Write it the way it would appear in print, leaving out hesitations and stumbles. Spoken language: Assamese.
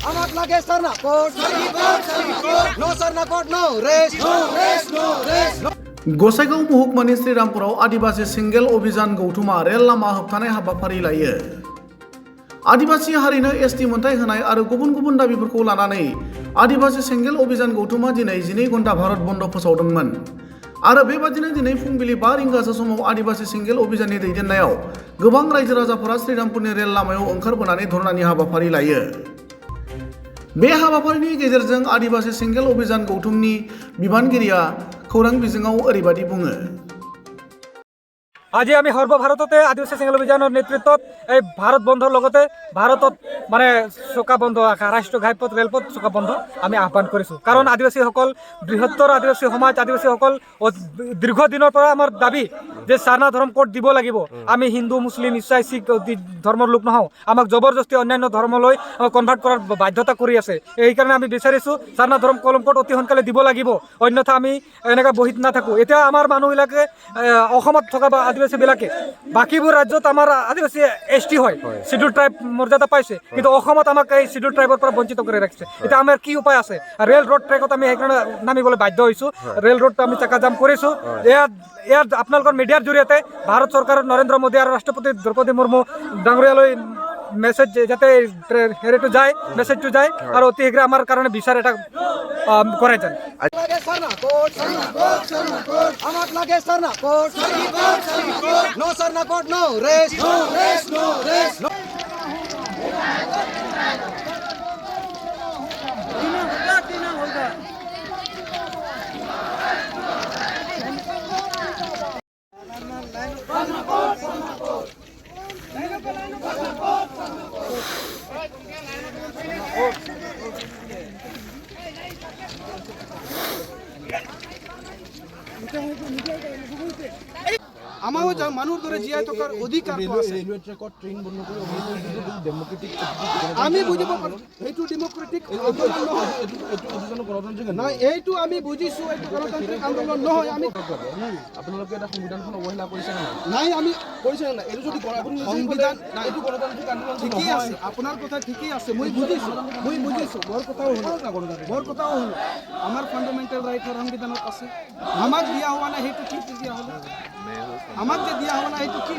আমাক লাগে সারনা কোট নো সারনা কোট নো রেস गसाइगाव महकुमानि श्रीरामपुराव आदिबासी सिंगेल अभियान गौथुमा रेल लामा होबथानाय हाबाफारि लायो। आदिबासी हारिनो एसटि मोनथाय होनाय आरो गुबुन गुबुन दाबिफोरखौ लानानै आदिबासी सिंगेल अभियान गौथुमा दिनै 12 घन्टा भारत बन्द फोसावदोंमोन आरो बेबादिनो दिनै फुंबिलि 5 रिंगासो समाव आदिबासी सिंगेल अभियाननि दैदेननायाव गोबां रायजो राजाफोरा श्रीरामपुरनि रेल लामायाव ओंखारबोनानै धरनानि हाबाफारि लायो। बे हाबाफारिनि गेजेरजों आदिबासी सिंगेल अभियान गौथुमनि बिबानगिरिया खौरां बिजोङाव ओरैबादि बुङो। আজি আমি সৰ্বভাৰততে আদিবাসী সিংহল অভিযানৰ নেতৃত্বত এই ভাৰত বন্ধৰ লগতে ভাৰতত মানে চকা বন্ধ ৰাষ্ট্ৰীয় ঘাইপথ ৰেলপথ চকা বন্ধ আমি আহ্বান কৰিছোঁ। কাৰণ আদিবাসীসকল বৃহত্তৰ আদিবাসী সমাজ আদিবাসীসকল দীৰ্ঘদিনৰ পৰা আমাৰ দাবী যে সাৰনা ধৰ্ম কোড দিব লাগিব। আমি হিন্দু মুছলিম ইছাই শিখ ধৰ্মৰ লোক নহওঁ, আমাক জবৰদস্তি অন্যান্য ধৰ্মলৈ কনভাৰ্ট কৰাৰ বাধ্যতা কৰি আছে। এইকাৰণে আমি বিচাৰিছোঁ সাৰনা ধৰ্ম কলম কোড অতি সোনকালে দিব লাগিব, অন্যথা আমি এনেকৈ বহি নাথাকোঁ। এতিয়া আমাৰ মানুহবিলাকে অসমত থকা আদিবাসীবিলাকে বাকীবোৰ ৰাজ্যত আমাৰ আদিবাসী এছটি হয়, শিডিউল ট্ৰাইব মৰ্যাদা পাইছে, কিন্তু অসমত আমাক এই শিডিউল ট্ৰাইবৰ পৰা বঞ্চিত কৰি ৰাখিছে। এতিয়া আমাৰ কি উপায় আছে? ৰেল ৰোড ট্ৰেকত আমি সেইকাৰণে নামিবলৈ বাধ্য হৈছোঁ। ৰেল ৰোডটো আমি চাকা জাম কৰিছোঁ। ইয়াত আপোনালোকৰ মিডিয়াৰ জৰিয়তে ভাৰত চৰকাৰৰ নৰেন্দ্ৰ মোদী আৰু ৰাষ্ট্ৰপতি দ্ৰৌপদী মুৰ্মু ডাঙৰীয়ালৈ মেছেজ যাতে হেৰিটো যায়, মেছেজটো যায় আৰু অতি শীঘ্ৰে আমাৰ কাৰণে বিচাৰ এটা কৰে যেন। আমাক লাগে সাৰনা কোট নো সাৰনা কোট নো ৰেস আমাও মানুষৰ দৰে জীয়াই থকাৰ অধিকাৰ আছে। আমি বুজিব পাৰোঁ সেইটো ডেমক্ৰেটিক আন্দোলন নহয়, নাই এইটো আমি বুজিছোঁ, এইটো গণতান্ত্ৰিক আন্দোলন নহয়। আমি আপোনালোকে এটা সংবিধানখন অৱহেলা কৰিছে নাই, আমি কৰিছে নাই? এইটো যদি সংবিধান এইটো গণতান্ত্ৰিক আন্দোলন ঠিকেই আছে, আপোনাৰ কথা ঠিকেই আছে, মই বুজিছোঁ। মোৰ কথাও শুনো, আমাৰ ফাণ্ডামেণ্টেল ৰাইটৰ সংবিধানত আছে। আমাক দিয়া হোৱা নাই, সেইটো কি দিয়া হ'লে? আমাক যে দিয়া হোৱা নাই সেইটো কি?